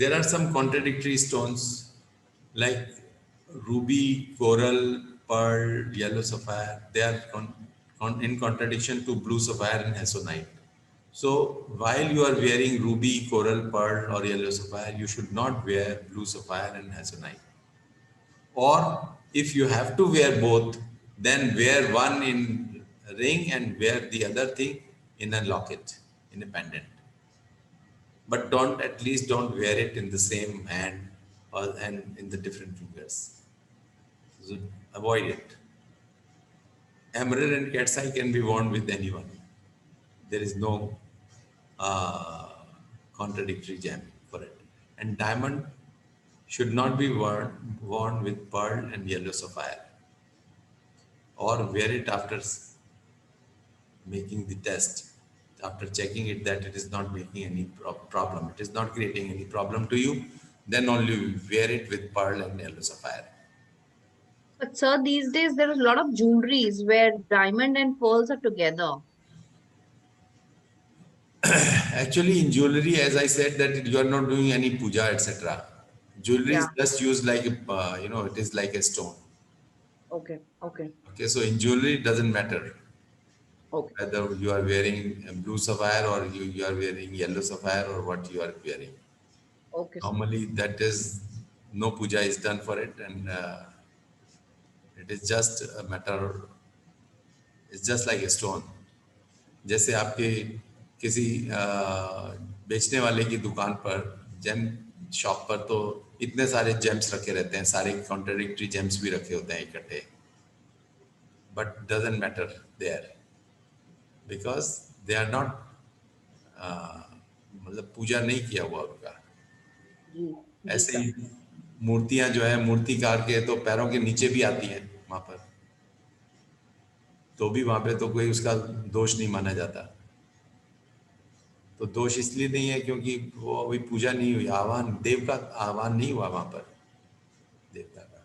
there are some contradictory stones like ruby, coral, pearl, yellow sapphire. They are in contradiction to blue sapphire and hassonite. So while you are wearing ruby, coral, pearl, or yellow sapphire, you should not wear blue sapphire and hassonite. Or if you have to wear both, then wear one in ring and wear the other thing in a locket, in a pendant. But don't, at least don't wear it in the same hand or and in the different fingers. So avoid it. Emerald and cat's eye can be worn with anyone. There is no uh, contradictory gem for it. And diamond should not be worn with pearl and yellow sapphire, or wear it after making the test, after checking it that it is not making any problem, it is not creating any problem to you, then only wear it with pearl and yellow sapphire. But sir, these days there is a lot of jewelries where diamond and pearls are together. Actually, in jewelry, as I said, that you are not doing any puja, etc. Jewelry is Yeah. just used like a, it is like a stone. Okay. Okay. Okay, so in jewelry, it doesn't matter Okay. whether you are wearing a blue sapphire or you are wearing yellow sapphire or what you are wearing. Okay, sir. Normally, that is no puja is done for it, and it is just a matter. It's just like a stone. जैसे आपके किसी बेचने वाले की दुकान पर, GeM shop पर, तो इतने सारे जेम्स रखे रहते हैं, सारे कॉन्ट्राडिक्टरी जेम्स भी रखे होते हैं इकट्ठे, but doesn't matter there because they are not, मतलब पूजा नहीं किया हुआ उनका. जी जी ऐसे सर. ही मूर्तियां जो है मूर्तिकार के तो पैरों के नीचे भी आती हैं वहां पर, तो भी वहां पे तो कोई उसका दोष नहीं माना जाता. तो दोष इसलिए नहीं है क्योंकि वो अभी पूजा नहीं हुई, आह्वान, देव का आह्वान नहीं हुआ वहां पर, देवता का.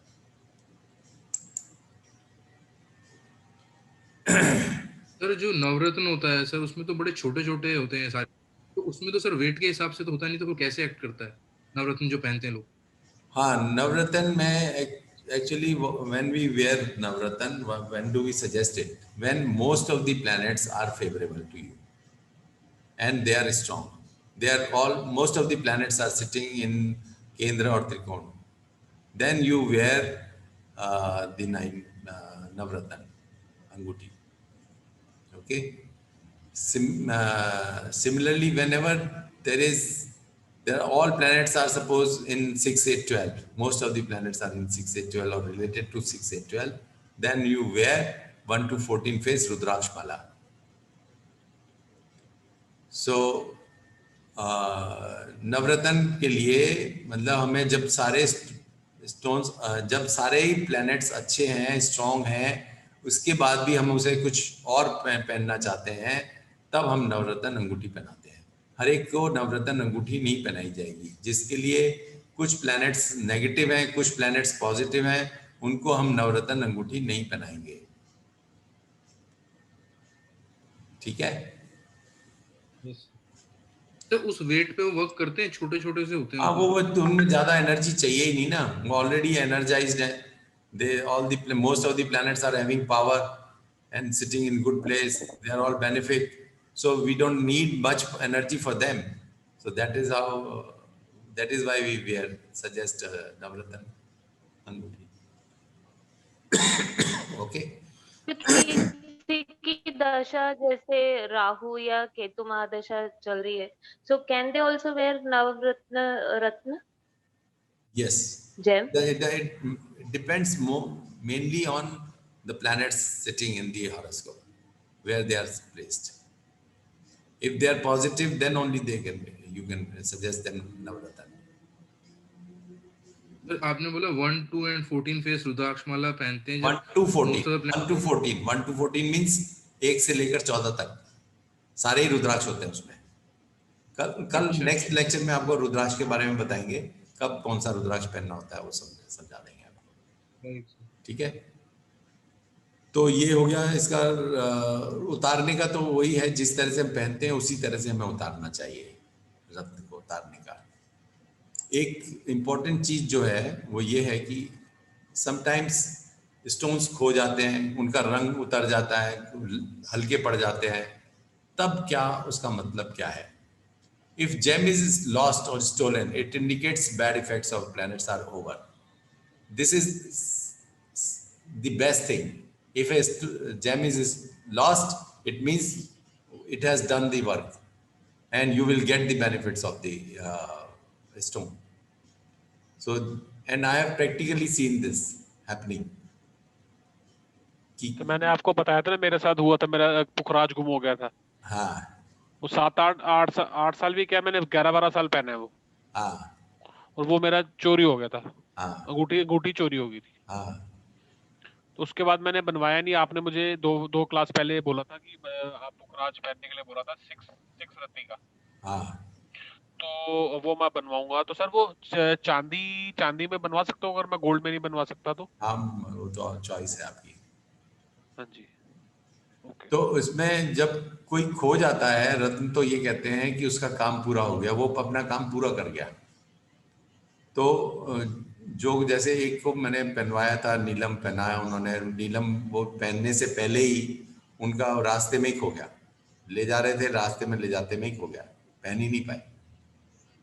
सर जो नवरत्न होता है सर, उसमें तो बड़े छोटे छोटे होते हैं सारे, तो उसमें तो सर वेट के हिसाब से तो होता नहीं, तो वो कैसे एक्ट करता है नवरत्न जो पहनते हैं लोग? हाँ, नवरत्न में actually when we wear navratna, when do we suggest it? When most of the planets are favorable to you and they are strong. They are all, most of the planets are sitting in Kendra or Trikona. Then you wear the nine navratna anguti. Okay. Similarly, whenever there are all planets are supposed in 6, 8, 12. Most of the planets are in 6, 8, 12 or related to 6, 8, 12. Then you wear 1 to 14 face Rudraksh Mala. So नवरत्न के लिए मतलब हमें जब सारे stones, जब सारे ही planets अच्छे हैं, स्ट्रॉन्ग हैं, उसके बाद भी हम उसे कुछ और पहनना चाहते हैं, तब हम नवरत्न अंगूठी पहनाते हैं. हर एक को नवरत्न अंगूठी नहीं पहनाई जाएगी. जिसके लिए कुछ प्लैनेट्स नेगेटिव हैं, कुछ प्लैनेट्स पॉजिटिव हैं, उनको हम नवरत्न अंगूठी नहीं पहनाएंगे. ठीक है. तो उस वेट पे वो वर्क करते हैं, छोटे छोटे से होते हैं? हाँ, वो तो उनमें ज्यादा एनर्जी चाहिए ही नहीं ना, वो ऑलरेडी एनर्जाइज्ड है. They all the most of the planets are having power and sitting in good place, they are all benefic, so we don't need much energy for them. So that is how, that is why we suggest navratna anguti. Okay. किसी की दशा जैसे राहु या केतु महादशा चल रही है, so can they also wear Ratna? Yes. Gem? It depends mainly on the planets sitting in the horoscope, where they are placed. If they are positive, then only you can suggest them navratna. आपने बोला 1, 2 and 14 face रुद्राक्ष माला पहनते हैं. 1 to 14. 1 to 14 means 1 से लेकर 14 तक सारे ही रुद्राक्ष होते हैं उसमें. कल नेक्स्ट लेक्चर में आपको रुद्राक्ष के बारे में बताएंगे, कब कौन सा रुद्राक्ष पहनना होता है, वो समझा देंगे आपको. ठीक है. तो ये हो गया इसका उतारने का. तो वही है, जिस तरह से हम पहनते हैं उसी तरह से हमें उतारना चाहिए रत्न को, उतारने का. एक इम्पॉर्टेंट चीज जो है वो ये है कि समटाइम्स स्टोन्स खो जाते हैं, उनका रंग उतर जाता है, हल्के पड़ जाते हैं, तब क्या उसका मतलब क्या है? If gem is lost or stolen, it indicates bad effects of planets are over. This is the best thing. If a gem is lost, it means it has done the work, and you will get the benefits of the stone. So, and I have practically seen this happening. तो मैंने आपको बताया था ना, मेरे साथ हुआ था, मेरा पुखराज गुम हो गया था। हाँ वो 7-8 साल भी क्या, मैंने 11-12 साल पहना है वो, हाँ और वो मेरा चोरी हो गया था, हाँ अंगूठी चोरी हो गई थी। हाँ तो उसके बाद मैंने बनवाया नहीं। आपने मुझे दो क्लास पहले बोला था कि आप पुखराज पहनने के लिए बोला था 6 रत्ती का, हाँ। तो वो मैं बनवाऊंगा। तो सर वो चांदी में बनवा सकता हूँ अगर मैं गोल्ड में नहीं बनवा सकता तो? हम वो तो चॉइस है आपकी। हाँ जी, ओके। तो इसमें जब कोई खो जाता है रत्न, तो ये कहते हैं कि उसका काम पूरा हो गया, वो अपना काम पूरा कर गया। तो जो जैसे एक को मैंने पहनवाया था, नीलम पहनाया उन्होंने, नीलम वो पहनने से पहले ही उनका रास्ते में ही खो गया, ले जा रहे थे, रास्ते में ले जाते में ही खो गया, पहन ही नहीं पाए।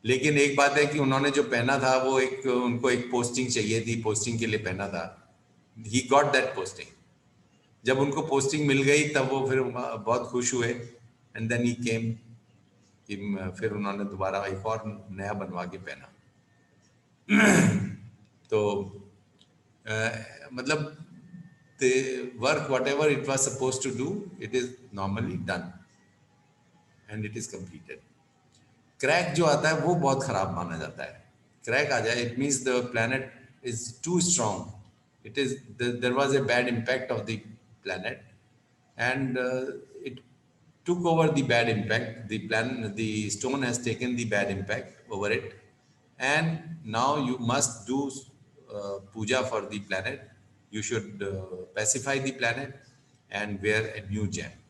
लेकिन एक बात है कि उन्होंने जो पहना था वो उनको एक पोस्टिंग चाहिए थी, पोस्टिंग के लिए पहना था, ही गॉट दैट पोस्टिंग। जब उनको पोस्टिंग मिल गई तब वो फिर बहुत खुश हुए, एंड देन ही केम, कि फिर उन्होंने दोबारा एक और नया बनवा के पहना। तो मतलब the work whatever it was supposed to do, it is normally done and it is completed. Crack जो आता है वो बहुत खराब माना जाता है। क्रैक आ जाए, it means the planet is too strong, it is there was a bad impact of the planet, and it took over the bad impact, the stone has taken the bad impact over it, and now you must do puja for the planet. You should pacify the planet and wear a new gem.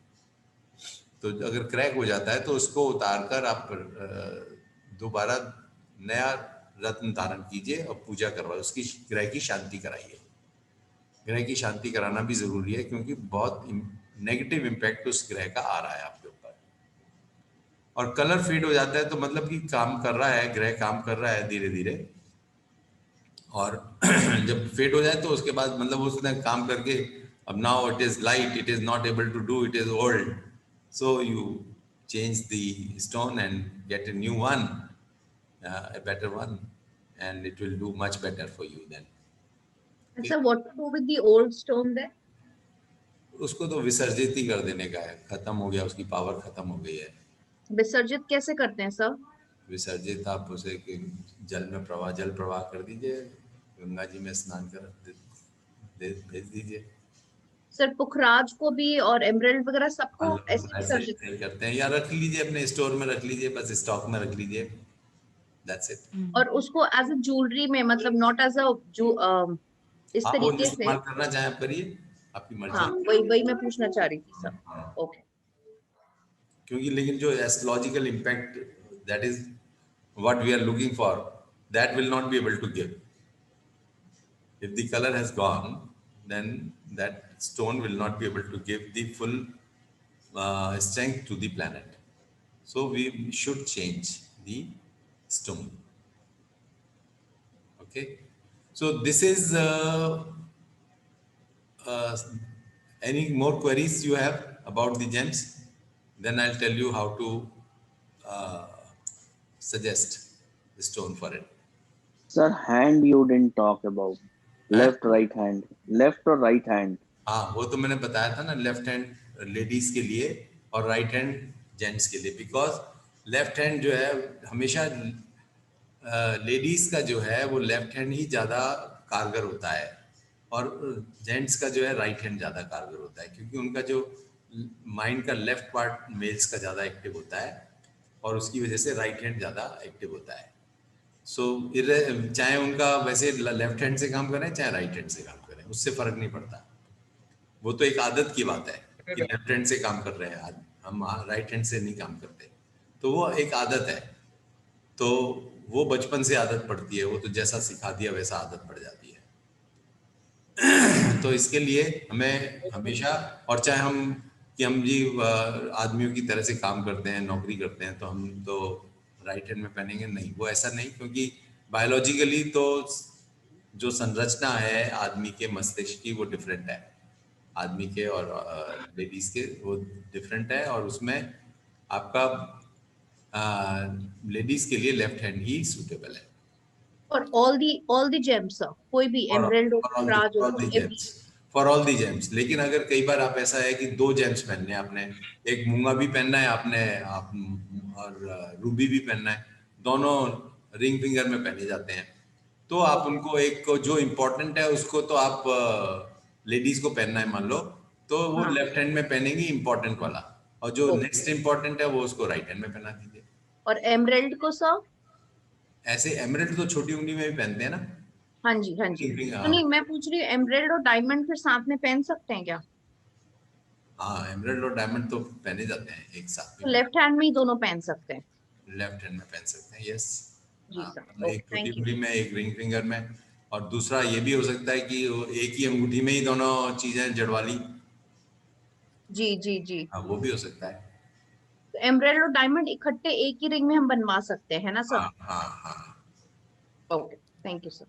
तो अगर crack हो जाता है तो उसको उतार कर आप दोबारा नया रत्न धारण कीजिए और पूजा करवाइए, उसकी ग्रह की शांति कराइए। ग्रह की शांति कराना भी जरूरी है, क्योंकि बहुत नेगेटिव इम्पैक्ट उस ग्रह का आ रहा है आपके ऊपर। और कलर फेड हो जाता है तो मतलब कि काम कर रहा है, ग्रह काम कर रहा है धीरे धीरे, और जब फेड हो जाए तो उसके बाद मतलब उसने काम करके अब now it is light, it is not able to do, it is old, so you change the stone and get a new one, a better one, and it will do much better for you then. And sir, what to do with the old stone then? उसको तो विसर्जित ही कर देने का है, खत्म हो गया, उसकी पावर खत्म हो गई है। विसर्जित कैसे करते हैं सर? विसर्जित आप उसे जल प्रवाह कर दीजिए, गंगा जी में स्नान कर भेज दीजिए। सर पुखराज को भी और एमराल्ड वगैरह सबको ऐसे ऐसे विसर्जित करते हैं, या रख लीजिए अपने स्टोर में, रख लीजिए, बस स्टॉक में रख लीजिए, दैट्स इट। और उसको एज अ ज्वेलरी में, मतलब नॉट एज अ इस आप वो तरीके से। इस्तेमाल करना चाहें आप करिए, आपकी मर्जी। हाँ, वही मैं पूछना चाह रही थी सर। ओके। क्योंकि लेकिन जो astrological impact, that is what we are looking for, that will not be able to give. If the colour has gone, then that stone will not be able to give the full strength to the planet. So we should change the stone. Okay. So this is any more queries you have about the gems? Then I'll tell you how to suggest the stone for it. Sir, hand you didn't talk about. Left, right hand. Left or right hand? हाँ, वो तो मैंने बताया था ना, left hand ladies के लिए और राइट हैंड जेंट्स के लिए। बिकॉज लेफ्ट हैंड जो है हमेशा लेडीज का जो है वो लेफ्ट हैंड ही ज़्यादा कारगर होता है, और जेंट्स का जो है राइट हैंड ज़्यादा कारगर होता है, क्योंकि उनका जो माइंड का लेफ्ट पार्ट मेल्स का ज़्यादा एक्टिव होता है, और उसकी वजह से राइट हैंड ज़्यादा एक्टिव होता है। सो चाहे उनका वैसे लेफ्ट हैंड से काम करें चाहे राइट हैंड से काम करें, उससे फर्क नहीं पड़ता। वो तो एक आदत की बात है कि लेफ्ट हैंड से काम कर रहे हैं, हम राइट हैंड से नहीं काम करते, तो वो एक आदत है। तो वो बचपन से आदत पड़ती है, वो तो जैसा सिखा दिया वैसा आदत पड़ जाती है। तो इसके लिए हमें हमेशा, और चाहे हम कि हम जी आदमियों की तरह से काम करते हैं, नौकरी करते हैं, तो हम तो राइट हैंड में पहनेंगे, नहीं, वो ऐसा नहीं, क्योंकि बायोलॉजिकली तो जो संरचना है आदमी के मस्तिष्क की वो डिफरेंट है, आदमी के और लेडीज के वो डिफरेंट है, और उसमें आपका लेडीज के लिए लेफ्ट हैंड ही सूटेबल है। For all the gems, sir. कोई भी emerald हो, राज हो, every. For all the James. लेकिन अगर कई बार आप ऐसा है कि 2 जेम्स पहनने हैं आपने, एक मूंगा भी पहनना है आपने और रूबी भी पहनना है, दोनों रिंग फिंगर में पहने जाते हैं, तो आप उनको एक को जो इम्पोर्टेंट है उसको तो आप लेडीज को पहनना है मान लो, तो वो हाँ। लेफ्ट हैंड में पहनेंगी इम्पोर्टेंट वाला, और जो Okay. नेक्स्ट इम्पोर्टेंट है वो उसको राइट हैंड में पहना दीजिए। और emerald को सर? ऐसे एमराल्ड तो छोटी उंगली में भी पहनते हैं ना। हाँ जी, हाँ जी। Ring, तो हाँ। नहीं, मैं पूछ रही हूँ emerald और diamond फिर साथ में पहन सकते हैं क्या? हाँ, एमराल्ड और डायमंड तो पहने जाते हैं एक साथ तो में, लेफ्ट हैंड में ही दोनों पहन सकते हैं? लेफ्ट हैंड में पहन सकते हैं, यस। जी हाँ, सर, मतलब ओके, एक छोटी थैंक यू। उंगली में, एक रिंग फिंगर में, और दूसरा ये भी हो सकता है कि वो एक ही अंगूठी में ही दोनों चीजें जड़वा ली। जी जी जी। हाँ, वो भी हो सकता है। तो emerald और diamond इकट्ठे एक ही रिंग में हम बनवा सकते हैं ना सर? हाँ हाँ हाँ। Okay, thank you sir.